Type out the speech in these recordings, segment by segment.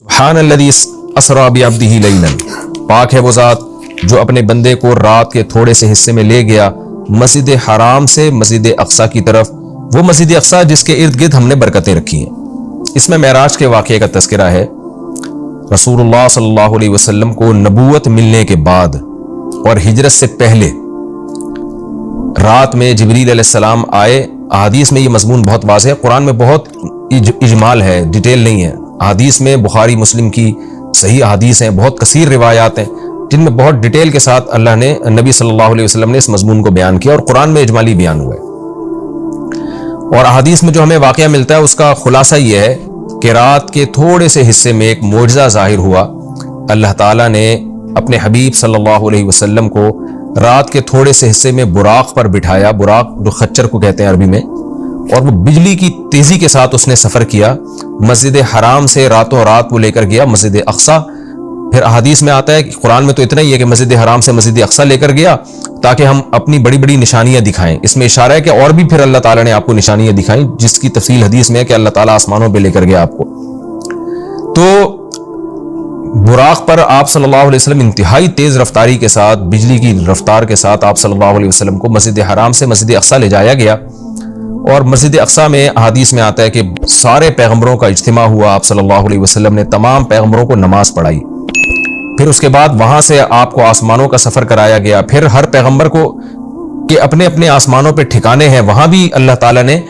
سبحان الذی اسری بعبدہ لیلا، پاک ہے وہ ذات جو اپنے بندے کو رات کے تھوڑے سے حصے میں لے گیا مسجد حرام سے مسجد اقصی کی طرف، وہ مسجد اقصی جس کے ارد گرد ہم نے برکتیں رکھی ہیں۔ اس میں معراج کے واقعے کا تذکرہ ہے۔ رسول اللہ صلی اللہ علیہ وسلم کو نبوت ملنے کے بعد اور ہجرت سے پہلے رات میں جبریل علیہ السلام آئے۔ احادیث میں یہ مضمون بہت واضح ہے، قرآن میں بہت اجمال ہے، ڈیٹیل نہیں ہے۔ احادیث میں بخاری مسلم کی صحیح احادیث ہیں، بہت کثیر روایات ہیں جن میں بہت ڈیٹیل کے ساتھ اللہ نے نبی صلی اللہ علیہ وسلم نے اس مضمون کو بیان کیا، اور قرآن میں اجمالی بیان ہوا ہے۔ اور احادیث میں جو ہمیں واقعہ ملتا ہے اس کا خلاصہ یہ ہے کہ رات کے تھوڑے سے حصے میں ایک معجزہ ظاہر ہوا۔ اللہ تعالیٰ نے اپنے حبیب صلی اللہ علیہ وسلم کو رات کے تھوڑے سے حصے میں براق پر بٹھایا، براق جو خچر کو کہتے ہیں عربی میں، اور وہ بجلی کی تیزی کے ساتھ اس نے سفر کیا۔ مسجد حرام سے راتوں رات وہ لے کر گیا مسجد اقصی۔ پھر احادیث میں آتا ہے کہ قرآن میں تو اتنا ہی ہے کہ مسجد حرام سے مسجد اقصی لے کر گیا تاکہ ہم اپنی بڑی بڑی نشانیاں دکھائیں۔ اس میں اشارہ ہے کہ اور بھی پھر اللہ تعالیٰ نے آپ کو نشانیاں دکھائیں، جس کی تفصیل حدیث میں ہے کہ اللہ تعالیٰ آسمانوں پہ لے کر گیا آپ کو۔ تو براق پر آپ صلی اللہ علیہ وسلم انتہائی تیز رفتاری کے ساتھ، بجلی کی رفتار کے ساتھ آپ صلی اللہ علیہ وسلم کو مسجد حرام سے مسجد اقصی لے جایا گیا۔ اور مسجد اقصی میں احادیث میں آتا ہے کہ سارے پیغمبروں کا اجتماع ہوا، آپ صلی اللہ علیہ وسلم نے تمام پیغمبروں کو نماز پڑھائی۔ پھر اس کے بعد وہاں سے آپ کو آسمانوں کا سفر کرایا گیا۔ پھر ہر پیغمبر کو کہ اپنے اپنے آسمانوں پہ ٹھکانے ہیں، وہاں بھی اللہ تعالیٰ نے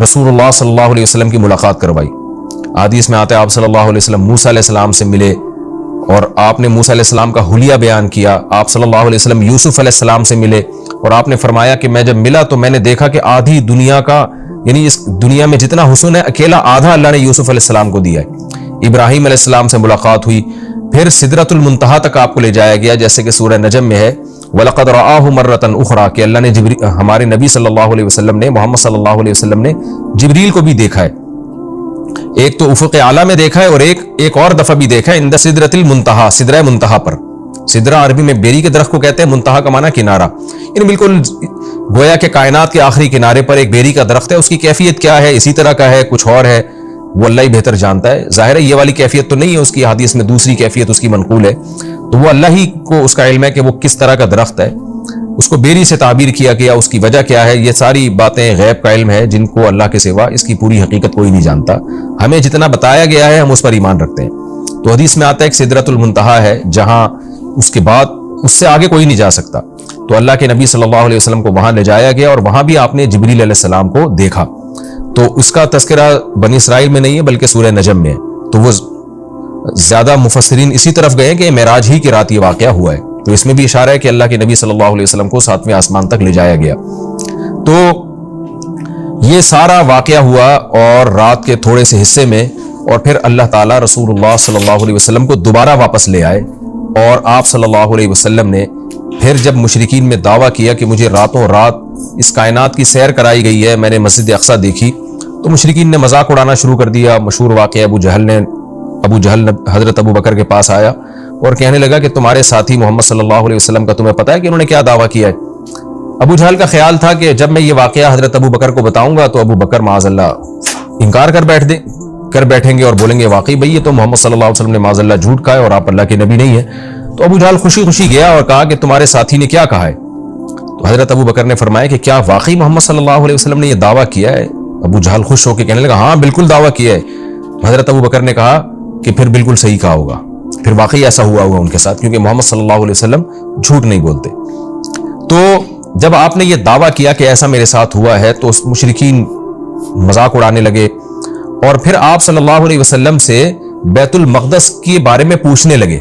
رسول اللہ صلی اللہ علیہ وسلم کی ملاقات کروائی۔ حدیث میں آتا ہے آپ صلی اللہ علیہ وسلم موسیٰ علیہ السلام سے ملے اور آپ نے موسیٰ علیہ السلام کا حلیہ بیان کیا۔ آپ صلی اللہ علیہ وسلم یوسف علیہ السلام سے ملے اور آپ نے فرمایا کہ میں جب ملا تو میں نے دیکھا کہ آدھی دنیا کا، یعنی اس دنیا میں جتنا حسن ہے اکیلا آدھا اللہ نے یوسف علیہ السلام کو دیا ہے۔ ابراہیم علیہ السلام سے ملاقات ہوئی۔ پھر سدرۃ المنتہا تک آپ کو لے جایا گیا، جیسے کہ سورہ نجم میں ہے وَلَقَدْ رَآهُ مَرَّةً أُخْرَىٰ کہ اللہ نے ہمارے نبی صلی اللہ علیہ وسلم نے، محمد صلی اللہ علیہ وسلم نے جبریل کو بھی دیکھا ہے۔ ایک تو افق اعلیٰ میں دیکھا ہے اور ایک اور دفعہ بھی دیکھا ہے عند سدرۃ المنتہا، سدرہ منتہا پر۔ سدرہ عربی میں بیری کے درخت کو کہتے ہیں، منتہا کا معنی کنارہ، یعنی بالکل گویا کہ کائنات کے آخری کنارے پر ایک بیری کا درخت ہے۔ اس کی کیفیت کیا ہے، اسی طرح کا ہے کچھ اور ہے، وہ اللہ ہی بہتر جانتا ہے۔ ظاہر ہے یہ والی کیفیت تو نہیں ہے اس کی، حدیث میں دوسری کیفیت اس کی منقول ہے، تو وہ اللہ ہی کو اس کا علم ہے کہ وہ کس طرح کا درخت ہے۔ اس کو بیری سے تعبیر کیا گیا، اس کی وجہ کیا ہے، یہ ساری باتیں غیب کا علم ہے جن کو اللہ کے سوا اس کی پوری حقیقت کوئی نہیں جانتا۔ ہمیں جتنا بتایا گیا ہے ہم اس پر ایمان رکھتے ہیں۔ تو حدیث میں آتا ہے کہ سدرۃ المنتہا ہے جہاں اس کے بعد اس سے آگے کوئی نہیں جا سکتا۔ تو اللہ کے نبی صلی اللہ علیہ وسلم کو وہاں لے جایا گیا اور وہاں بھی آپ نے جبریل علیہ السلام کو دیکھا۔ تو اس کا تذکرہ بنی اسرائیل میں نہیں ہے بلکہ سورہ نجم میں ہے۔ تو وہ زیادہ مفسرین اسی طرف گئے کہ معراج ہی کی رات یہ واقعہ ہوا ہے۔ تو اس میں بھی اشارہ ہے کہ اللہ کے نبی صلی اللہ علیہ وسلم کو 7ویں آسمان تک لے جایا گیا۔ تو یہ سارا واقعہ ہوا اور رات کے تھوڑے سے حصے میں، اور پھر اللہ تعالیٰ رسول اللہ صلی اللہ علیہ وسلم کو دوبارہ واپس لے آئے، اور آپ صلی اللہ علیہ وسلم نے پھر جب مشرکین میں دعویٰ کیا کہ مجھے راتوں رات اس کائنات کی سیر کرائی گئی ہے، میں نے مسجد اقصی دیکھی، تو مشرکین نے مذاق اڑانا شروع کر دیا۔ مشہور واقعہ ابو جہل حضرت ابو بکر کے پاس آیا اور کہنے لگا کہ تمہارے ساتھی محمد صلی اللہ علیہ وسلم کا تمہیں پتہ ہے کہ انہوں نے کیا دعویٰ کیا ہے؟ ابو جہل کا خیال تھا کہ جب میں یہ واقعہ حضرت ابو بکر کو بتاؤں گا تو ابو بکر معاذ اللہ انکار کر بیٹھیں گے اور بولیں گے واقعی بھئی یہ تو محمد صلی اللہ علیہ وسلم نے معاذ اللہ جھوٹ کہا ہے اور آپ اللہ کے نبی نہیں ہیں۔ تو ابو جہل خوشی خوشی گیا اور کہا کہ تمہارے ساتھی نے کیا کہا ہے؟ تو حضرت ابو بکر نے فرمایا کہ کیا واقعی محمد صلی اللہ علیہ وسلم نے یہ دعویٰ کیا ہے؟ ابو جہل خوش ہو کے کہنے لگا ہاں بالکل دعویٰ کیا ہے۔ حضرت ابو بکر نے کہا کہ پھر بالکل صحیح کہا ہوگا، پھر واقعی ایسا ہوا ان کے ساتھ، کیونکہ محمد صلی اللہ علیہ وسلم جھوٹ نہیں بولتے۔ تو جب آپ نے یہ دعویٰ کیا کہ ایسا میرے ساتھ ہوا ہے تو مشرکین مذاق اڑانے لگے، اور پھر آپ صلی اللہ علیہ وسلم سے بیت المقدس کے بارے میں پوچھنے لگے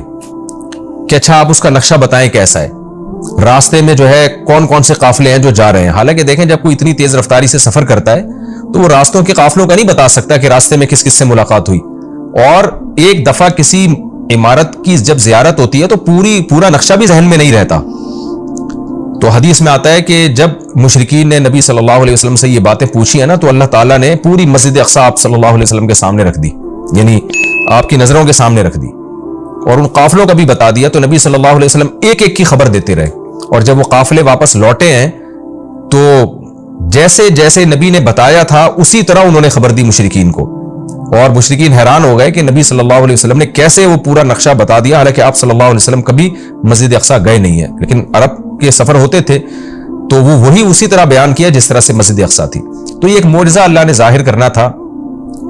کہ اچھا آپ اس کا نقشہ بتائیں کیسا ہے، راستے میں جو ہے کون کون سے قافلے ہیں جو جا رہے ہیں۔ حالانکہ دیکھیں جب کوئی اتنی تیز رفتاری سے سفر کرتا ہے تو وہ راستوں کے قافلوں کا نہیں بتا سکتا کہ راستے میں کس کس سے ملاقات ہوئی، اور ایک دفعہ کسی عمارت کی جب زیارت ہوتی ہے تو پورا نقشہ بھی ذہن میں نہیں رہتا۔ تو حدیث میں آتا ہے کہ جب مشرکین نے نبی صلی اللہ علیہ وسلم سے یہ باتیں پوچھی ہیں نا تو اللہ تعالیٰ نے پوری مسجد اقصی آپ صلی اللہ علیہ وسلم کے سامنے رکھ دی، یعنی آپ کی نظروں کے سامنے رکھ دی، اور ان قافلوں کا بھی بتا دیا۔ تو نبی صلی اللہ علیہ وسلم ایک ایک کی خبر دیتے رہے، اور جب وہ قافلے واپس لوٹے ہیں تو جیسے جیسے نبی نے بتایا تھا اسی طرح انہوں نے خبر دی مشرکین کو، اور مشرکین حیران ہو گئے کہ نبی صلی اللہ علیہ وسلم نے کیسے وہ پورا نقشہ بتا دیا، حالانکہ آپ صلی اللہ علیہ وسلم کبھی مسجد اقصیٰ گئے نہیں ہیں، لیکن عرب کے سفر ہوتے تھے تو وہ وہی اسی طرح بیان کیا جس طرح سے مسجد اقصیٰ تھی. تو یہ ایک معجزہ اللہ نے ظاہر کرنا تھا.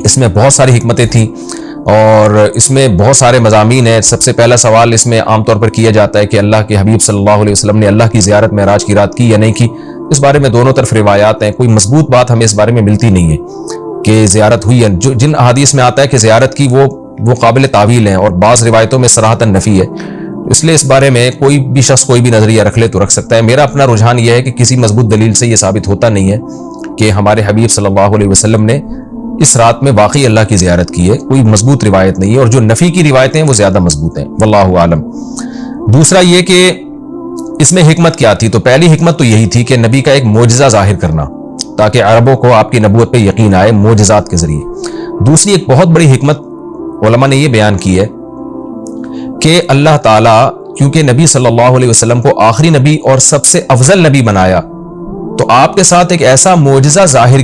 اس میں بہت ساری حکمتیں تھیں اور اس میں بہت سارے مضامین ہیں. سب سے پہلا سوال اس میں عام طور پر کیا جاتا ہے کہ اللہ کے حبیب صلی اللہ علیہ وسلم نے اللہ کی زیارت معراج کی رات کی یا نہیں کی. اس بارے میں دونوں طرف روایات ہیں، کوئی مضبوط بات ہمیں اس بارے میں ملتی نہیں ہے کہ زیارت ہوئی ہے. جن احادیث میں آتا ہے کہ زیارت کی وہ قابل تعویل ہیں اور بعض روایتوں میں صراحتاً نفی ہے. اس لیے اس بارے میں کوئی بھی شخص کوئی بھی نظریہ رکھ لے تو رکھ سکتا ہے. میرا اپنا رجحان یہ ہے کہ کسی مضبوط دلیل سے یہ ثابت ہوتا نہیں ہے کہ ہمارے حبیب صلی اللہ علیہ وسلم نے اس رات میں واقعی اللہ کی زیارت کی ہے. کوئی مضبوط روایت نہیں ہے، اور جو نفی کی روایتیں ہیں وہ زیادہ مضبوط ہیں، واللہ عالم. دوسرا یہ کہ اس میں حکمت کیا تھی، تو پہلی حکمت تو یہی تھی کہ نبی کا ایک معجزہ ظاہر کرنا تاکہ عربوں کو آپ کی نبوت پہ یقین آئے معجزات کے ذریعے. دوسری ایک بہت بڑی حکمت علماء نے یہ بیان کی ہے کہ اللہ تعالیٰ کیونکہ نبی صلی اللہ علیہ وسلم کو آخری نبی اور سب سے افضل نبی بنایا، تو آپ کے ساتھ ایک ایسا معجزہ ظاہر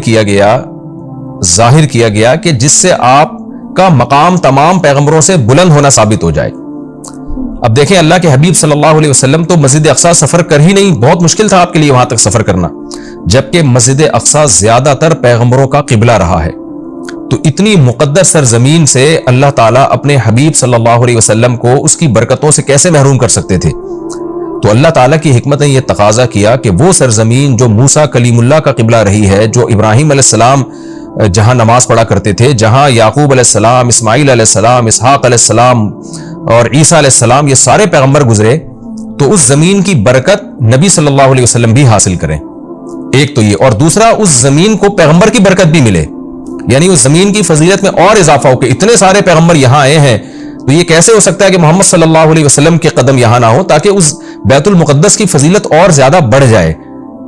کیا گیا کہ جس سے آپ کا مقام تمام پیغمبروں سے بلند ہونا ثابت ہو جائے. اب دیکھیں اللہ کے حبیب صلی اللہ علیہ وسلم تو مسجد اقصیٰ سفر کر ہی نہیں، بہت مشکل تھا آپ کے لیے وہاں تک سفر کرنا، جبکہ مسجد اقصیٰ زیادہ تر پیغمبروں کا قبلہ رہا ہے. تو اتنی مقدس سرزمین سے اللہ تعالیٰ اپنے حبیب صلی اللہ علیہ وسلم کو اس کی برکتوں سے کیسے محروم کر سکتے تھے؟ تو اللہ تعالیٰ کی حکمت نے یہ تقاضا کیا کہ وہ سرزمین جو موسیٰ کلیم اللہ کا قبلہ رہی ہے، جو ابراہیم علیہ السلام جہاں نماز پڑھا کرتے تھے، جہاں یعقوب علیہ السلام، اسماعیل علیہ السلام، اسحاق علیہ السلام اور عیسیٰ علیہ السلام یہ سارے پیغمبر گزرے، تو اس زمین کی برکت نبی صلی اللہ علیہ وسلم بھی حاصل کریں. ایک تو یہ، اور دوسرا اس زمین کو پیغمبر کی برکت بھی ملے، یعنی اس زمین کی فضیلت میں اور اضافہ ہو کہ اتنے سارے پیغمبر یہاں آئے ہیں، تو یہ کیسے ہو سکتا ہے کہ محمد صلی اللہ علیہ وسلم کے قدم یہاں نہ ہو، تاکہ اس بیت المقدس کی فضیلت اور زیادہ بڑھ جائے.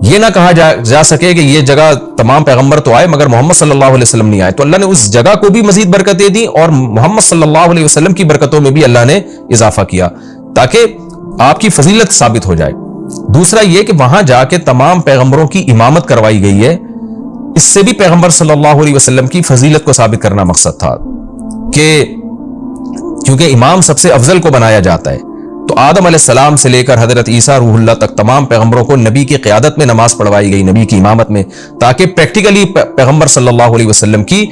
یہ نہ کہا جا سکے کہ یہ جگہ تمام پیغمبر تو آئے مگر محمد صلی اللہ علیہ وسلم نہیں آئے. تو اللہ نے اس جگہ کو بھی مزید برکتیں دی اور محمد صلی اللہ علیہ وسلم کی برکتوں میں بھی اللہ نے اضافہ کیا تاکہ آپ کی فضیلت ثابت ہو جائے. دوسرا یہ کہ وہاں جا کے تمام پیغمبروں کی امامت کروائی گئی ہے. اس سے بھی پیغمبر صلی اللہ علیہ وسلم کی فضیلت کو ثابت کرنا مقصد تھا کہ کیونکہ امام سب سے افضل کو بنایا جاتا ہے، تو آدم علیہ السلام سے لے کر حضرت عیسیٰ روح اللہ تک تمام پیغمبروں کو نبی کی قیادت میں نماز پڑھوائی گئی، نبی کی امامت میں، تاکہ پریکٹیکلی پیغمبر صلی اللہ علیہ وسلم کی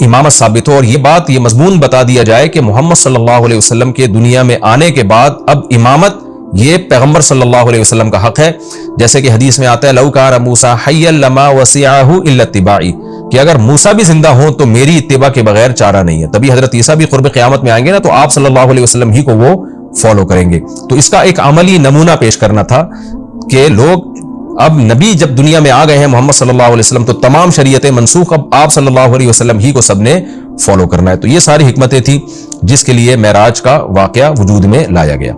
امامت ثابت ہو. اور یہ بات، یہ مضمون بتا دیا جائے کہ محمد صلی اللہ علیہ وسلم کے دنیا میں آنے کے بعد اب امامت یہ پیغمبر صلی اللہ علیہ وسلم کا حق ہے. جیسے کہ حدیث میں آتا ہے لو کان موسیٰ حیا لما وسعہ الا اتباعی، کہ اگر موسیٰ بھی زندہ ہوں تو میری اتباع کے بغیر چارہ نہیں ہے. تبھی حضرت عیسیٰ بھی قرب قیامت میں آئیں گے نا، تو آپ صلی اللہ علیہ وسلم ہی کو وہ فالو کریں گے. تو اس کا ایک عملی نمونہ پیش کرنا تھا کہ لوگ اب نبی جب دنیا میں آ گئے ہیں محمد صلی اللہ علیہ وسلم، تو تمام شریعتیں منسوخ، اب آپ صلی اللہ علیہ وسلم ہی کو سب نے فالو کرنا ہے. تو یہ ساری حکمتیں تھیں جس کے لیے معراج کا واقعہ وجود میں لایا گیا.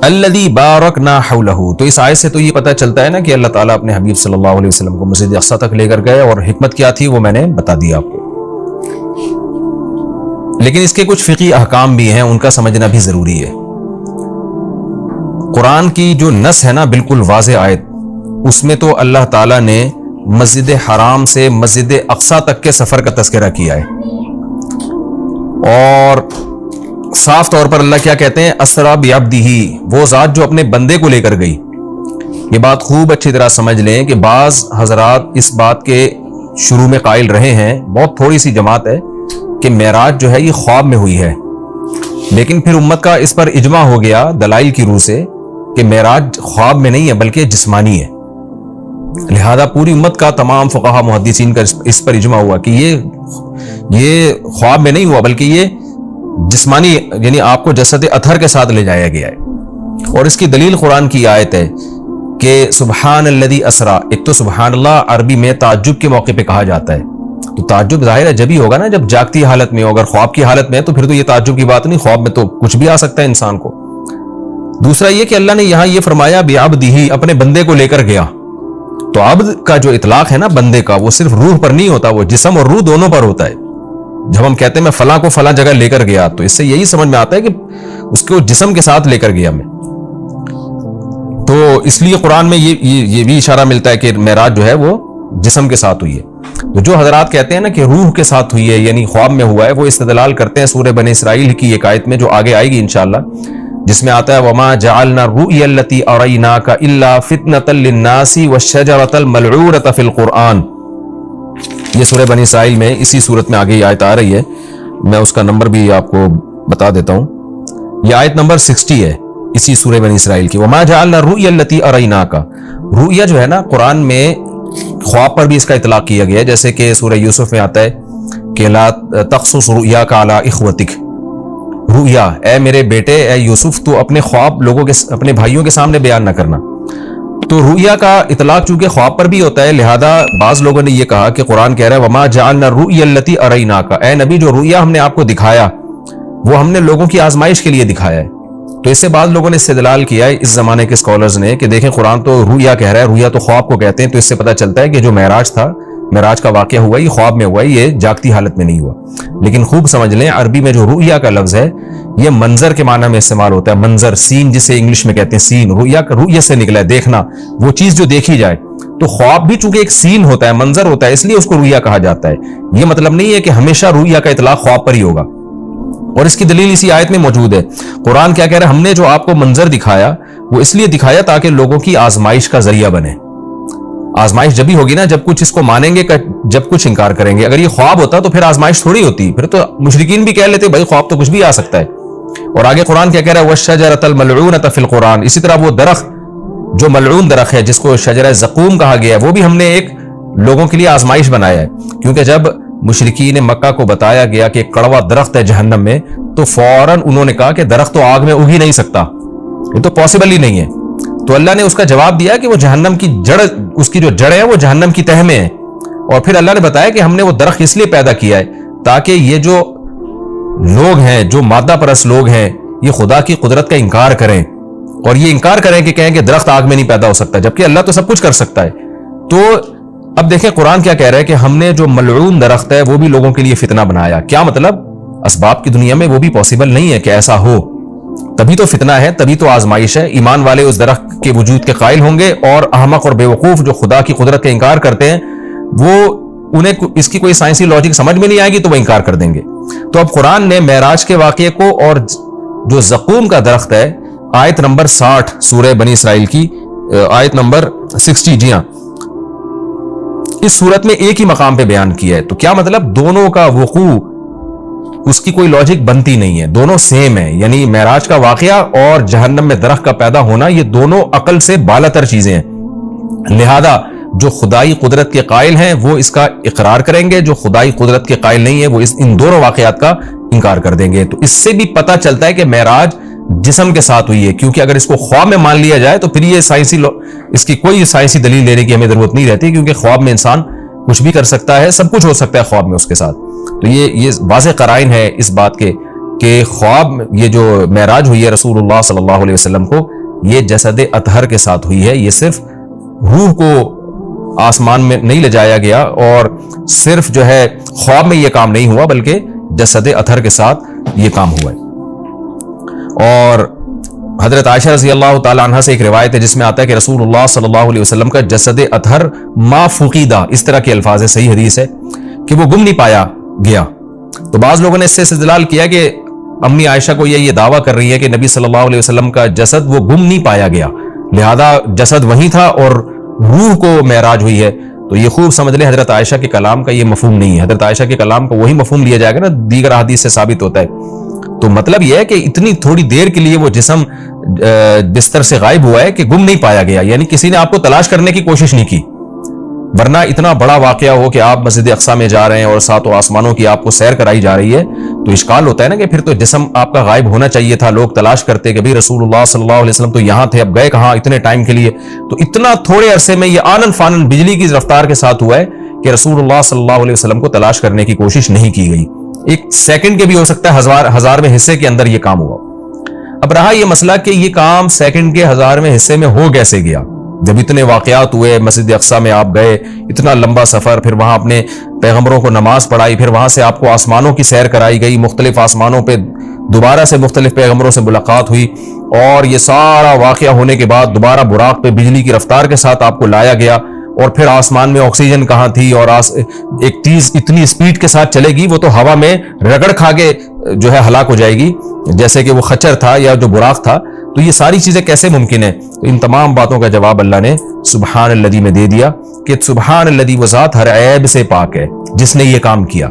الذی بارکنا حولہ، تو اس آیت سے تو یہ پتہ چلتا ہے نا کہ اللہ تعالیٰ اپنے حبیب صلی اللہ علیہ وسلم کو مسجد اقصیٰ تک لے کر گئے، اور حکمت کیا تھی وہ میں نے بتا دیا آپ کو. لیکن اس کے کچھ فقہی احکام بھی ہیں، ان کا سمجھنا بھی ضروری ہے. قرآن کی جو نص ہے نا بالکل واضح آیت، اس میں تو اللہ تعالیٰ نے مسجد حرام سے مسجد اقصیٰ تک کے سفر کا تذکرہ کیا ہے، اور صاف طور پر اللہ کیا کہتے ہیں، اسرا بعبدہ، وہ ذات جو اپنے بندے کو لے کر گئی. یہ بات خوب اچھی طرح سمجھ لیں کہ بعض حضرات اس بات کے شروع میں قائل رہے ہیں، بہت تھوڑی سی جماعت ہے، کہ معراج جو ہے یہ خواب میں ہوئی ہے. لیکن پھر امت کا اس پر اجماع ہو گیا دلائل کی روح سے کہ معراج خواب میں نہیں ہے بلکہ جسمانی ہے. لہذا پوری امت کا تمام فقہا محدثین کا اس پر اجماع ہوا کہ یہ خواب میں نہیں ہوا بلکہ یہ جسمانی، یعنی آپ کو جسد اطہر کے ساتھ لے جایا گیا ہے. اور اس کی دلیل قرآن کی آیت ہے کہ سبحان الذی اسرا. ایک تو سبحان اللہ عربی میں تعجب کے موقع پہ کہا جاتا ہے، تو تعجب ظاہر ہے جب ہی ہوگا نا جب جاگتی حالت میں ہو. اگر خواب کی حالت میں ہے تو پھر تو یہ تعجب کی بات نہیں، خواب میں تو کچھ بھی آ سکتا ہے انسان کو. دوسرا یہ کہ اللہ نے یہاں یہ فرمایا بعبدہ، اپنے بندے کو لے کر گیا. تو عبد کا جو اطلاق ہے نا بندے کا، وہ صرف روح پر نہیں ہوتا، وہ جسم اور روح دونوں پر ہوتا ہے. جب ہم کہتے ہیں میں فلاں کو فلاں جگہ لے کر گیا، تو اس سے یہی سمجھ میں آتا ہے کہ اس کو جسم کے ساتھ لے کر گیا میں. تو اس لیے قرآن میں یہ بھی اشارہ ملتا ہے کہ معراج جو ہے وہ جسم کے ساتھ ہوئی ہے. تو جو حضرات کہتے ہیں نا کہ روح کے ساتھ ہوئی ہے یعنی خواب میں ہوا ہے، وہ استدلال کرتے ہیں سورہ بنی اسرائیل کی ایک آیت میں جو آگے آئے گی انشاءاللہ، جس میں آتا ہے وما جعلنا الرؤيا التي اريناك الا فتنة للناس والشجرة الملعونة في القرآن. یہ سورہ بنی اسرائیل میں اسی صورت میں آگے یہ آیت آ رہی ہے، میں اس کا نمبر بھی آپ کو بتا دیتا ہوں. یہ آیت نمبر 60 ہے اسی سورہ بنی اسرائیل کی. وما جعلنا الرؤيا التي اريناك، رؤیا جو ہے نا قرآن میں خواب پر بھی اس کا اطلاق کیا گیا ہے، جیسے کہ سورہ یوسف میں آتا ہے کہ لا تقصص رؤیاک علی اخوتک، رؤیا اے میرے بیٹے اے یوسف تو اپنے خواب لوگوں کے اپنے بھائیوں کے سامنے بیان نہ کرنا. تو رؤیا کا اطلاق چونکہ خواب پر بھی ہوتا ہے، لہذا بعض لوگوں نے یہ کہا کہ قرآن کہہ رہا ہے وما جعلنا الرؤيا التي اريناك، اے نبی جو رؤیا ہم نے آپ کو دکھایا وہ ہم نے لوگوں کی آزمائش کے لیے دکھایا ہے. تو اس سے بعض لوگوں نے استدلال کیا ہے اس زمانے کے اسکالرز نے کہ دیکھیں قرآن تو رؤیا کہہ رہا ہے، رؤیا تو خواب کو کہتے ہیں، تو اس سے پتہ چلتا ہے کہ جو معراج تھا، معراج کا واقعہ ہوا یہ خواب میں ہوا ہے، یہ جاگتی حالت میں نہیں ہوا. لیکن خوب سمجھ لیں عربی میں جو رؤیا کا لفظ ہے یہ منظر کے معنی میں استعمال ہوتا ہے، منظر، سین جسے انگلش میں کہتے ہیں سین. رؤیا سے نکلا ہے دیکھنا، وہ چیز جو دیکھی جائے. تو خواب بھی چونکہ ایک سین ہوتا ہے، منظر ہوتا ہے، اس لیے اس کو رؤیا کہا جاتا ہے. یہ مطلب نہیں ہے کہ ہمیشہ رؤیا کا اطلاق خواب پر ہی ہوگا، اور اس کی دلیل اسی آیت میں موجود ہے. قرآن کیا کہہ رہا ہے، ہم نے جو آپ کو منظر دکھایا وہ اس لیے دکھایا تاکہ لوگوں کی آزمائش کا ذریعہ بنے. آزمائش جب ہی ہوگی نا جب کچھ اس کو مانیں گے، جب کچھ انکار کریں گے. اگر یہ خواب ہوتا تو پھر آزمائش تھوڑی ہوتی، پھر تو مشرکین بھی کہہ لیتے بھائی خواب تو کچھ بھی آ سکتا ہے. اور آگے قرآن کیا کہہ رہا ہے وَالشَّجَرَةَ الْمَلْعُونَةَ فِي الْقُرْآنِ، اسی طرح وہ درخت جو ملعون درخت ہے جس کو شجرہ زقوم کہا گیا ہے وہ بھی ہم نے ایک لوگوں کے لیے آزمائش بنایا ہے. کیونکہ جب مشرکین مکہ کو بتایا گیا کہ کڑوا درخت ہے جہنم میں تو فوراً انہوں نے کہا کہ درخت تو آگ میں اگ ہی نہیں سکتا، یہ تو پاسبل ہی نہیں ہے. تو اللہ نے اس کا جواب دیا کہ وہ جہنم کی جڑ، اس کی جو جڑ ہے وہ جہنم کی تہ میں ہے. اور پھر اللہ نے بتایا کہ ہم نے وہ درخت اس لیے پیدا کیا ہے تاکہ یہ جو لوگ ہیں، جو مادہ پرست لوگ ہیں، یہ خدا کی قدرت کا انکار کریں اور یہ انکار کریں کہ کہیں کہ درخت آگ میں نہیں پیدا ہو سکتا، جبکہ اللہ تو سب کچھ کر سکتا ہے. تو اب دیکھیں قرآن کیا کہہ رہا ہے کہ ہم نے جو ملعون درخت ہے وہ بھی لوگوں کے لیے فتنہ بنایا. کیا مطلب؟ اسباب کی دنیا میں وہ بھی پاسبل نہیں ہے کہ ایسا ہو، تبھی تو فتنہ ہے، تبھی تو آزمائش ہے. ایمان والے اس درخت کے وجود کے قائل ہوں گے، اور احمق اور بیوقوف جو خدا کی قدرت کا انکار کرتے ہیں وہ انہیں اس کی کوئی سائنسی لاجک سمجھ میں نہیں آئے گی تو وہ انکار کر دیں گے. تو اب قرآن نے معراج کے واقعے کو اور جو زقوم کا درخت ہے، آیت نمبر 60 سورہ بنی اسرائیل کی آیت نمبر 60، جی ہاں، اس صورت میں ایک ہی مقام پہ بیان کیا ہے. تو کیا مطلب؟ دونوں کا وقوع اس کی کوئی لاجک بنتی نہیں ہے، دونوں سیم ہے. یعنی معراج کا واقعہ اور جہنم میں درخت کا پیدا ہونا یہ دونوں عقل سے بالاتر چیزیں ہیں. لہذا جو خدائی قدرت کے قائل ہیں وہ اس کا اقرار کریں گے، جو خدائی قدرت کے قائل نہیں ہے وہ ان دونوں واقعات کا انکار کر دیں گے. تو اس سے بھی پتہ چلتا ہے کہ معراج جسم کے ساتھ ہوئی ہے، کیونکہ اگر اس کو خواب میں مان لیا جائے تو پھر یہ اس کی کوئی سائنسی دلیل لینے کی ہمیں ضرورت نہیں رہتی، کیونکہ خواب میں انسان کچھ بھی کر سکتا ہے، سب کچھ ہو سکتا ہے خواب میں اس کے ساتھ. تو یہ واضح قرائن ہے اس بات کے کہ خواب یہ جو معراج ہوئی ہے رسول اللہ صلی اللہ علیہ وسلم کو، یہ جسد اطہر کے ساتھ ہوئی ہے. یہ صرف روح کو آسمان میں نہیں لے جایا گیا اور صرف جو ہے خواب میں یہ کام نہیں ہوا، بلکہ جسد اطہر کے ساتھ یہ کام ہوا ہے. اور حضرت عائشہ رضی اللہ تعالی عنہ سے ایک روایت ہے جس میں آتا ہے کہ رسول اللہ صلی اللہ علیہ وسلم کا جسد اطہر ما فقیدہ، اس طرح کے الفاظ ہے، صحیح حدیث ہے کہ وہ گم نہیں پایا گیا. تو بعض لوگوں نے اس سے استدلال کیا کہ امی عائشہ کو یہ دعویٰ کر رہی ہے کہ نبی صلی اللہ علیہ وسلم کا جسد وہ گم نہیں پایا گیا، لہذا جسد وہیں تھا اور روح کو معراج ہوئی ہے. تو یہ خوب سمجھ لیں حضرت عائشہ کے کلام کا یہ مفہوم نہیں ہے. حضرت عائشہ کے کلام کا وہی مفہوم لیا جائے گا نا دیگر احادیث سے ثابت ہوتا ہے. تو مطلب یہ ہے کہ اتنی تھوڑی دیر کے لیے وہ جسم بستر سے غائب ہوا ہے کہ گم نہیں پایا گیا، یعنی کسی نے آپ کو تلاش کرنے کی کوشش نہیں کی. ورنہ اتنا بڑا واقعہ ہو کہ آپ مسجد اقصیٰ میں جا رہے ہیں اور ساتوں آسمانوں کی آپ کو سیر کرائی جا رہی ہے تو اشکال ہوتا ہے نا کہ پھر تو جسم آپ کا غائب ہونا چاہیے تھا. لوگ تلاش کرتے کہ بھئی رسول اللہ صلی اللہ علیہ وسلم تو یہاں تھے، اب گئے کہاں اتنے ٹائم کے لیے. تو اتنا تھوڑے عرصے میں یہ آنن فانن بجلی کی رفتار کے ساتھ ہوا ہے کہ رسول اللہ صلی اللہ علیہ وسلم کو تلاش کرنے کی کوشش نہیں کی گئی. ایک سیکنڈ کے بھی ہو سکتا ہے، ہزارویں حصے کے اندر یہ کام ہوا. اب رہا یہ مسئلہ کہ یہ کام سیکنڈ کے ہزارویں حصے میں ہو کیسے گیا. جب اتنے واقعات ہوئے، مسجد اقصیٰ میں آپ گئے، اتنا لمبا سفر، پھر وہاں اپنے پیغمبروں کو نماز پڑھائی، پھر وہاں سے آپ کو آسمانوں کی سیر کرائی گئی، مختلف آسمانوں پہ دوبارہ سے مختلف پیغمبروں سے ملاقات ہوئی، اور یہ سارا واقعہ ہونے کے بعد دوبارہ براق پہ بجلی کی رفتار کے ساتھ آپ کو لایا گیا اور پھر آسمان میں آکسیجن کہاں تھی، اور ایک چیز اتنی اسپیڈ کے ساتھ چلے گی وہ تو ہوا میں رگڑ کھا کے جو ہے ہلاک ہو جائے گی، جیسے کہ وہ خچر تھا یا جو براق تھا. تو یہ ساری چیزیں کیسے ممکن ہیں؟ تو ان تمام باتوں کا جواب اللہ نے سبحان الذی میں دے دیا کہ سبحان الذی، وہ ذات ہر عیب سے پاک ہے جس نے یہ کام کیا.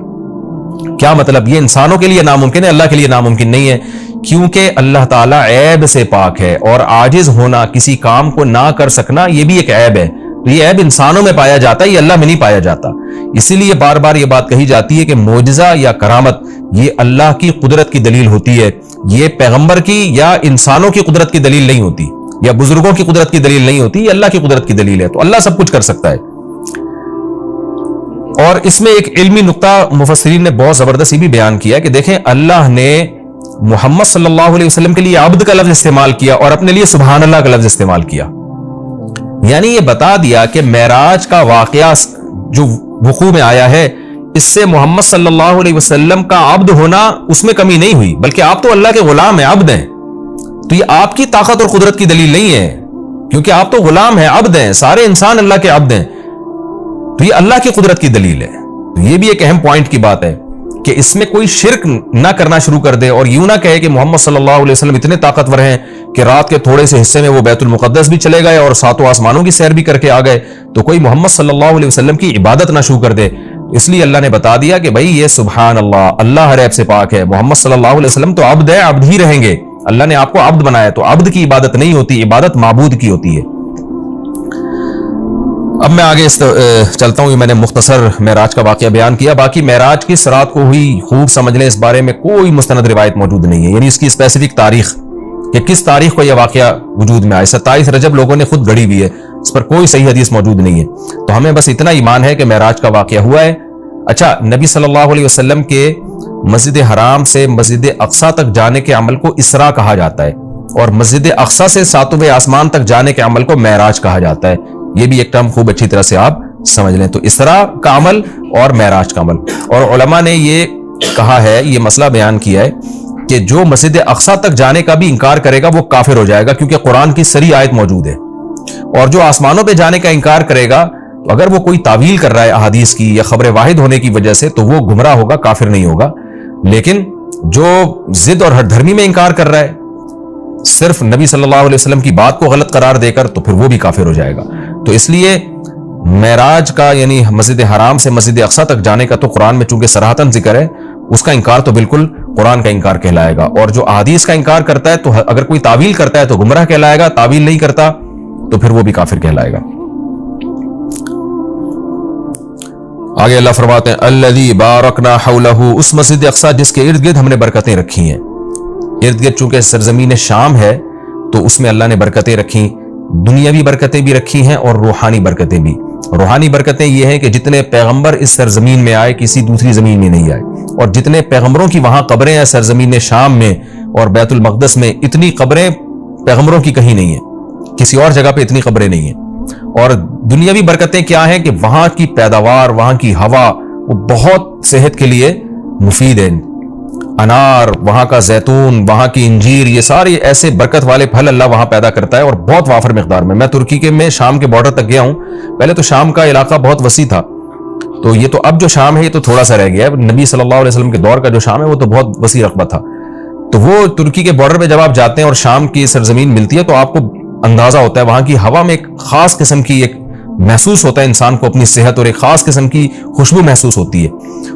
کیا مطلب؟ یہ انسانوں کے لیے ناممکن ہے، اللہ کے لیے ناممکن نہیں ہے، کیونکہ اللہ تعالیٰ عیب سے پاک ہے، اور عاجز ہونا، کسی کام کو نہ کر سکنا، یہ بھی ایک عیب ہے. تو یہ عیب انسانوں میں پایا جاتا ہے، یہ اللہ میں نہیں پایا جاتا. اسی لیے بار بار یہ بات کہی جاتی ہے کہ معجزہ یا کرامت یہ اللہ کی قدرت کی دلیل ہوتی ہے، یہ پیغمبر کی یا انسانوں کی قدرت کی دلیل نہیں ہوتی، یا بزرگوں کی قدرت کی دلیل نہیں ہوتی، یہ اللہ کی قدرت کی دلیل ہے. تو اللہ سب کچھ کر سکتا ہے. اور اس میں ایک علمی نقطہ مفسرین نے بہت زبردست بھی بیان کیا کہ دیکھیں، اللہ نے محمد صلی اللہ علیہ وسلم کے لیے عبد کا لفظ استعمال کیا اور اپنے لیے سبحان اللہ کا لفظ استعمال کیا. یعنی یہ بتا دیا کہ معراج کا واقعہ جو وقوع میں آیا ہے، اس سے محمد صلی اللہ علیہ وسلم کا عبد ہونا اس میں کمی نہیں ہوئی، بلکہ آپ تو اللہ کے غلام ہیں، عبد ہیں. تو یہ آپ کی طاقت اور قدرت کی دلیل نہیں ہے، کیونکہ آپ تو غلام ہیں، عبد ہیں، سارے انسان اللہ کے عبد ہیں. تو یہ اللہ کی قدرت کی دلیل ہے. یہ بھی ایک اہم پوائنٹ کی بات ہے کہ اس میں کوئی شرک نہ کرنا شروع کر دے اور یوں نہ کہے کہ محمد صلی اللہ علیہ وسلم اتنے طاقتور ہیں کہ رات کے تھوڑے سے حصے میں وہ بیت المقدس بھی چلے گئے اور ساتوں آسمانوں کی سیر بھی کر کے آ گئے، تو کوئی محمد صلی اللہ علیہ وسلم کی عبادت نہ شروع کر دے. اس لیے اللہ نے بتا دیا کہ بھائی یہ سبحان اللہ، اللہ ہر عیب سے پاک ہے، محمد صلی اللہ علیہ وسلم تو عبد ہے، عبد ہی رہیں گے. اللہ نے آپ کو عبد بنایا، تو عبد کی عبادت نہیں ہوتی، عبادت معبود کی ہوتی ہے. اب میں آگے چلتا ہوں. یہ میں نے مختصر معراج کا واقعہ بیان کیا. باقی معراج کس رات کو ہوئی خوب سمجھ لیں، اس بارے میں کوئی مستند روایت موجود نہیں ہے، یعنی اس کی اسپیسیفک تاریخ کہ کس تاریخ کو یہ واقعہ وجود میں آئے. 27 رجب لوگوں نے خود گھڑی بھی ہے، اس پر کوئی صحیح حدیث موجود نہیں ہے. تو ہمیں بس اتنا ایمان ہے کہ معراج کا واقعہ ہوا ہے. اچھا، نبی صلی اللہ علیہ وسلم کے مسجد حرام سے مسجد اقصیٰ تک جانے کے عمل کو اسراء کہا جاتا ہے، اور مسجد اقصیٰ سے ساتویں آسمان تک جانے کے عمل کو معراج کہا جاتا ہے. یہ بھی ایک ٹرم خوب اچھی طرح سے آپ سمجھ لیں. تو اسراء کا عمل اور معراج کا عمل. اور علماء نے یہ کہا ہے، یہ مسئلہ بیان کیا ہے کہ جو مسجد اقصیٰ تک جانے کا بھی انکار کرے گا وہ کافر ہو جائے گا، کیونکہ قرآن کی صریح آیت موجود ہے. اور جو آسمانوں پہ جانے کا انکار کرے گا، اگر وہ کوئی تعویل کر رہا ہے احادیث کی یا خبر واحد ہونے کی وجہ سے، تو وہ گمراہ ہوگا، کافر نہیں ہوگا. لیکن جو ضد اور ہٹ دھرمی میں انکار کر رہا ہے صرف نبی صلی اللہ علیہ وسلم کی بات کو غلط قرار دے کر، تو پھر وہ بھی کافر ہو جائے گا. تو اس لیے معراج کا یعنی مسجد حرام سے مسجد اقصیٰ تک جانے کا تو قرآن میں چونکہ صراحتاً ذکر ہے، اس کا انکار تو بالکل قرآن کا انکار کہلائے گا. اور جو احادیث کا انکار کرتا ہے، تو اگر کوئی تعویل کرتا ہے تو گمراہ کہلائے گا، تعویل نہیں کرتا تو پھر وہ بھی کافر کہلائے گا. آگے اللہ فرماتے ہیں الذی بارکنا حولہ، اس مسجد اقصیٰ جس کے ارد گرد ہم نے برکتیں رکھی ہیں. ارد گرد چونکہ سرزمین شام ہے تو اس میں اللہ نے برکتیں رکھی، دنیاوی برکتیں بھی رکھی ہیں اور روحانی برکتیں بھی. روحانی برکتیں یہ ہیں کہ جتنے پیغمبر اس سرزمین میں آئے کسی دوسری زمین میں نہیں آئے، اور جتنے پیغمبروں کی وہاں قبریں ہیں سرزمین شام میں اور بیت المقدس میں، اتنی قبریں پیغمبروں کی کہیں نہیں ہیں، کسی اور جگہ پہ اتنی قبریں نہیں ہیں. اور دنیاوی برکتیں کیا ہیں کہ وہاں کی پیداوار، وہاں کی ہوا وہ بہت صحت کے لیے مفید ہے. انار، وہاں کا زیتون، وہاں کی انجیر، یہ سارے ایسے برکت والے پھل اللہ وہاں پیدا کرتا ہے اور بہت وافر مقدار میں. میں ترکی کے میں شام کے بارڈر تک گیا ہوں. پہلے تو شام کا علاقہ بہت وسیع تھا، تو یہ تو اب جو شام ہے یہ تو تھوڑا سا رہ گیا ہے. نبی صلی اللہ علیہ وسلم کے دور کا جو شام ہے وہ تو بہت وسیع رقبہ تھا. تو وہ ترکی کے بارڈر پہ جب آپ جاتے ہیں اور شام کی سرزمین ملتی ہے تو آپ کو اندازہ ہوتا ہے وہاں کی ہوا میں ایک خاص قسم کی ایک محسوس ہوتا ہے انسان کو اپنی صحت، اور ایک خاص قسم کی خوشبو محسوس ہوتی ہے.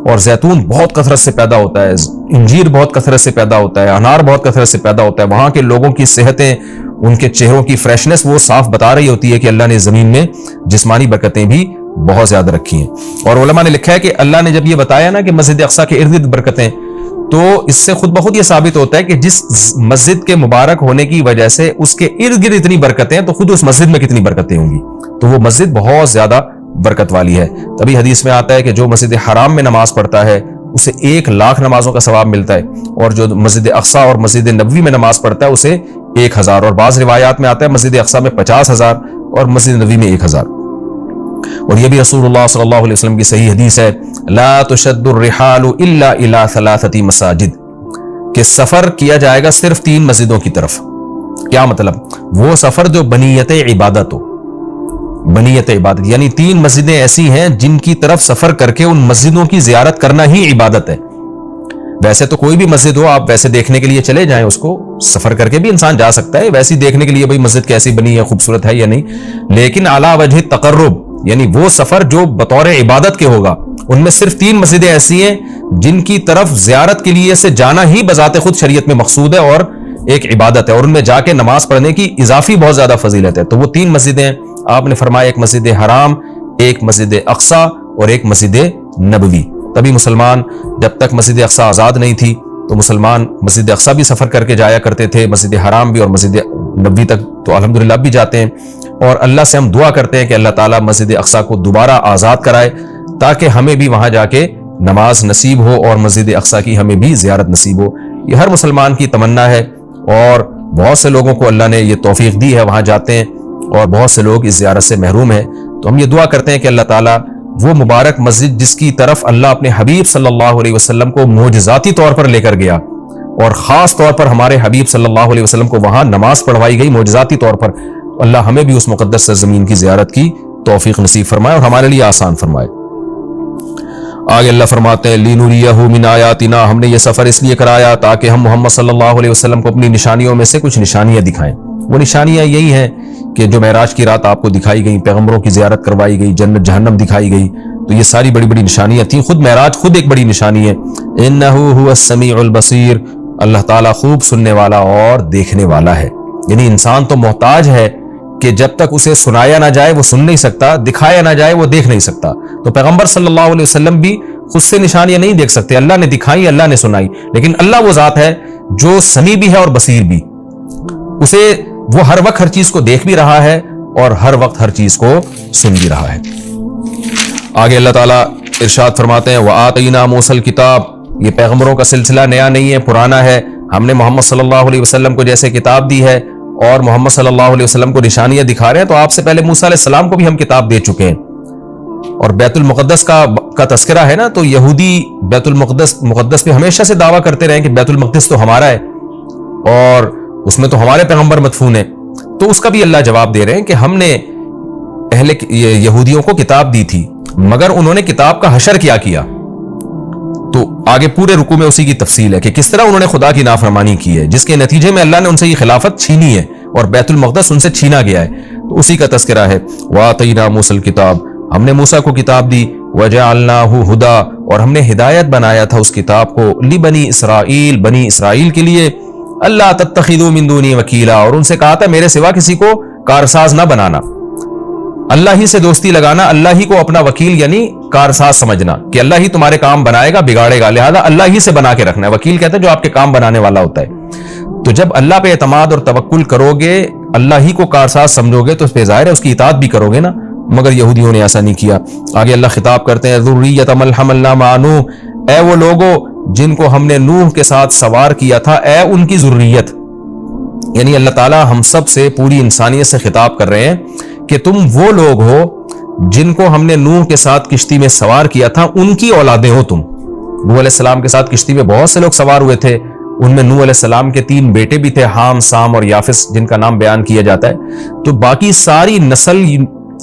اور زیتون بہت کثرت سے پیدا ہوتا ہے، انجیر بہت کثرت سے پیدا ہوتا ہے، انار بہت کثرت سے پیدا ہوتا ہے. وہاں کے لوگوں کی صحتیں، ان کے چہروں کی فریشنس وہ صاف بتا رہی ہوتی ہے کہ اللہ نے زمین میں جسمانی برکتیں بھی بہت زیادہ رکھی ہیں. اور علماء نے لکھا ہے کہ اللہ نے جب یہ بتایا نا کہ مسجد اقصیٰ کے ارد گرد برکتیں، تو اس سے خود بخود یہ ثابت ہوتا ہے کہ جس مسجد کے مبارک ہونے کی وجہ سے اس کے ارد گرد اتنی برکتیں ہیں، تو خود اس مسجد میں کتنی برکتیں ہوں گی. تو وہ مسجد بہت زیادہ برکت والی ہے. تبھی حدیث میں آتا ہے کہ جو مسجد حرام میں نماز پڑھتا ہے اسے 1,00,000 نمازوں کا ثواب ملتا ہے، اور جو مسجد اقصیٰ اور مسجد نبوی میں نماز پڑھتا ہے اسے 1,000. اور بعض روایات میں آتا ہے مسجد اقصیٰ میں 50,000 اور مسجد نبوی میں 1,000. اور یہ بھی رسول اللہ صلی اللہ علیہ وسلم کی صحیح حدیث ہے، لا تشد الرحال الا الى 3 مساجد، کہ سفر کیا جائے گا صرف 3 مسجدوں کی طرف. کیا مطلب؟ وہ سفر جو بنیت عبادت ہو، بنیت عبادت، یعنی 3 مسجدیں ایسی ہیں جن کی طرف سفر کر کے ان مسجدوں کی زیارت کرنا ہی عبادت ہے۔ ویسے تو کوئی بھی مسجد ہو، آپ ویسے دیکھنے کے لیے چلے جائیں، اس کو سفر کر کے بھی انسان جا سکتا ہے ویسے دیکھنے کے لیے بھئی مسجد کیسی بنی ہے، خوبصورت ہے یا نہیں، لیکن اعلیٰ وجہ تقرب، یعنی وہ سفر جو بطور عبادت کے ہوگا، ان میں صرف 3 مسجدیں ایسی ہیں جن کی طرف زیارت کے لیے سے جانا ہی بذات خود شریعت میں مقصود ہے اور ایک عبادت ہے، اور ان میں جا کے نماز پڑھنے کی اضافی بہت زیادہ فضیلت ہے۔ تو وہ 3 مسجدیں ہیں، آپ نے فرمایا ایک مسجد حرام، ایک مسجد اقصی اور ایک مسجد نبوی۔ تبھی مسلمان جب تک مسجد اقصی آزاد نہیں تھی تو مسلمان مسجد اقصی بھی سفر کر کے جایا کرتے تھے، مسجد حرام بھی، اور مسجد نبوی تک تو الحمدللہ بھی جاتے ہیں، اور اللہ سے ہم دعا کرتے ہیں کہ اللہ تعالیٰ مسجد اقصی کو دوبارہ آزاد کرائے تاکہ ہمیں بھی وہاں جا کے نماز نصیب ہو اور مسجد اقصی کی ہمیں بھی زیارت نصیب ہو۔ یہ ہر مسلمان کی تمنا ہے، اور بہت سے لوگوں کو اللہ نے یہ توفیق دی ہے، وہاں جاتے ہیں، اور بہت سے لوگ اس زیارت سے محروم ہیں۔ تو ہم یہ دعا کرتے ہیں کہ اللہ تعالیٰ وہ مبارک مسجد جس کی طرف اللہ اپنے حبیب صلی اللہ علیہ وسلم کو معجزاتی طور پر لے کر گیا، اور خاص طور پر ہمارے حبیب صلی اللہ علیہ وسلم کو وہاں نماز پڑھوائی گئی معجزاتی طور پر، اللہ ہمیں بھی اس مقدس سرزمین کی زیارت کی توفیق نصیب فرمائے اور ہمارے لیے آسان فرمائے۔ آگے اللہ فرماتے ہیں لِنُرِيَهُ مِنْ آیَاتِنَا، ہم نے یہ سفر اس لیے کرایا تاکہ ہم محمد صلی اللہ علیہ وسلم کو اپنی نشانیوں میں سے کچھ نشانیاں دکھائیں۔ وہ نشانیاں یہی ہیں کہ جو معراج کی رات آپ کو دکھائی گئی، پیغمبروں کی زیارت کروائی گئی، جنت جہنم دکھائی گئی، تو یہ ساری بڑی بڑی نشانیاں تھیں۔ خود معراج خود ایک بڑی نشانی ہے۔ إِنَّهُ هُوَ السَّمِيعُ الْبَصِيرُ، اللہ تعالیٰ خوب سننے والا اور دیکھنے والا ہے۔ یعنی انسان تو محتاج ہے کہ جب تک اسے سنایا نہ جائے وہ سن نہیں سکتا، دکھایا نہ جائے وہ دیکھ نہیں سکتا۔ تو پیغمبر صلی اللہ علیہ وسلم بھی خود سے نشانیاں نہیں دیکھ سکتے، اللہ نے دکھائی، اللہ نے سنائی، لیکن اللہ وہ ذات ہے جو سمیع بھی ہے اور بصیر بھی، اسے وہ ہر وقت ہر چیز کو دیکھ بھی رہا ہے اور ہر وقت ہر چیز کو سن بھی رہا ہے۔ آگے اللہ تعالیٰ ارشاد فرماتے ہیں وَآتَيْنَا مُوسَى الْكِتَابَ، یہ پیغمبروں کا سلسلہ نیا نہیں ہے، پرانا ہے۔ ہم نے محمد صلی اللہ علیہ وسلم کو جیسے کتاب دی ہے اور محمد صلی اللہ علیہ وسلم کو نشانیاں دکھا رہے ہیں، تو آپ سے پہلے موسیٰ علیہ السلام کو بھی ہم کتاب دے چکے ہیں۔ اور بیت المقدس کا تذکرہ ہے نا، تو یہودی بیت المقدس پہ ہمیشہ سے دعویٰ کرتے رہے کہ بیت المقدس تو ہمارا ہے اور اس میں تو ہمارے پیغمبر مدفون ہیں، تو اس کا بھی اللہ جواب دے رہے ہیں کہ ہم نے اہل یہودیوں کو کتاب دی تھی، مگر انہوں نے کتاب کا حشر کیا۔ تو آگے پورے رکوع میں اسی کی تفصیل ہے کہ کس طرح انہوں نے خدا کی نافرمانی کی ہے، جس کے نتیجے میں اللہ نے ان سے یہ خلافت چھینی ہے اور بیت المقدس ان سے چھینا گیا ہے، تو اسی کا تذکرہ ہے۔ وَآتَيْنَا مُوسَى الْكِتَابَ، ہم نے موسیٰ کو کتاب دی، وَجَعَلْنَاهُ هُدًى، اور ہم نے ہدایت بنایا تھا اس کتاب کو، لِبَنِي اسرائیل، بنی اسرائیل کے لیے، اللہ تتخذوا من دونی وکیلا، اور ان سے کہا تھا میرے سوا کسی کو کارساز نہ بنانا، اللہ ہی سے دوستی لگانا، اللہ ہی کو اپنا وکیل یعنی کارساز سمجھنا کہ اللہ ہی تمہارے کام بنائے گا بگاڑے گا، لہذا اللہ ہی سے بنا کے رکھنا ہے۔ وکیل کہتے ہیں جو آپ کے کام بنانے والا ہوتا ہے۔ تو جب اللہ پہ اعتماد اور توکل کرو گے، اللہ ہی کو کارساز سمجھو گے، تو اس پہ ظاہر ہے اس کی اطاعت بھی کرو گے نا، مگر یہودیوں نے ایسا نہیں کیا۔ آگے اللہ خطاب کرتے ہیں ذریۃ من حملنا مع نوح، اے وہ لوگوں جن کو ہم نے نوح کے ساتھ سوار کیا تھا، اے ان کی ذریت، یعنی اللہ تعالیٰ ہم سب سے پوری انسانیت سے خطاب کر رہے ہیں کہ تم وہ لوگ ہو جن کو ہم نے نوح کے ساتھ کشتی میں سوار کیا تھا، ان کی اولادیں ہو تم۔ نوح علیہ السلام کے ساتھ کشتی میں بہت سے لوگ سوار ہوئے تھے، ان میں نوح علیہ السلام کے 3 بیٹے بھی تھے، حام، سام اور یافس، جن کا نام بیان کیا جاتا ہے۔ تو باقی ساری نسل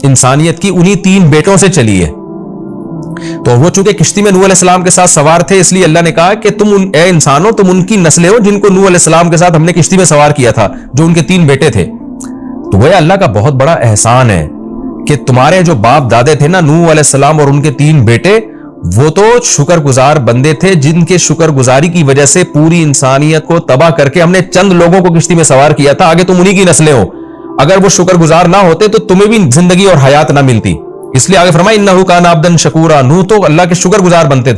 انسانیت کی انہی 3 بیٹوں سے چلی ہے۔ تو وہ چونکہ کشتی میں نوح علیہ السلام کے ساتھ سوار تھے، اس لیے اللہ نے کہا کہ تم اے انسانوں، تم ان کی نسلیں ہو جن کو نوح علیہ السلام کے ساتھ ہم نے کشتی میں سوار کیا تھا، جو ان کے 3 بیٹے تھے۔ تو وہ اللہ کا بہت بڑا احسان ہے کہ تمہارے جو باپ دادے تھے نا، نوح علیہ السلام اور ان کے 3 بیٹے، وہ تو شکر گزار بندے تھے، جن کے شکر گزاری کی وجہ سے پوری انسانیت کو تباہ کر کے ہم نے چند لوگوں کو کشتی میں سوار کیا تھا، آگے تم انہی کی نسلیں ہو۔ اگر وہ شکر گزار نہ ہوتے تو تمہیں بھی زندگی اور حیات نہ ملتی، اس لیے آگے فرمایا انہ کان عبدا شکورا، نوح تو اللہ کے شکر گزار بندے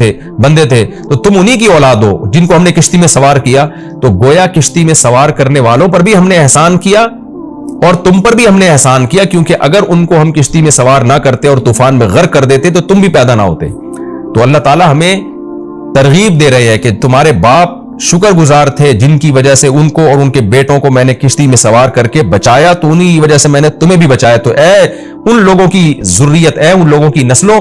تھے، تو تم انہی کی اولاد ہو جن کو ہم نے کشتی میں سوار کیا۔ تو گویا کشتی میں سوار کرنے والوں پر بھی ہم نے احسان کیا اور تم پر بھی ہم نے احسان کیا، کیونکہ اگر ان کو ہم کشتی میں سوار نہ کرتے اور طوفان میں غرق کر دیتے تو تم بھی پیدا نہ ہوتے۔ تو اللہ تعالیٰ ہمیں ترغیب دے رہے ہیں کہ تمہارے باپ شکر گزار تھے، جن کی وجہ سے ان کو اور ان کے بیٹوں کو میں نے کشتی میں سوار کر کے بچایا، تو انہی کی وجہ سے میں نے تمہیں بھی بچایا۔ تو اے ان لوگوں کی ذریت، اے ان لوگوں کی نسلوں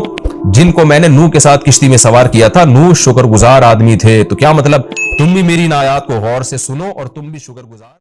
جن کو میں نے نوح کے ساتھ کشتی میں سوار کیا تھا، نوح شکر گزار آدمی تھے۔ تو کیا مطلب، تم بھی میری ان آیات کو غور سے سنو اور تم بھی شکر گزار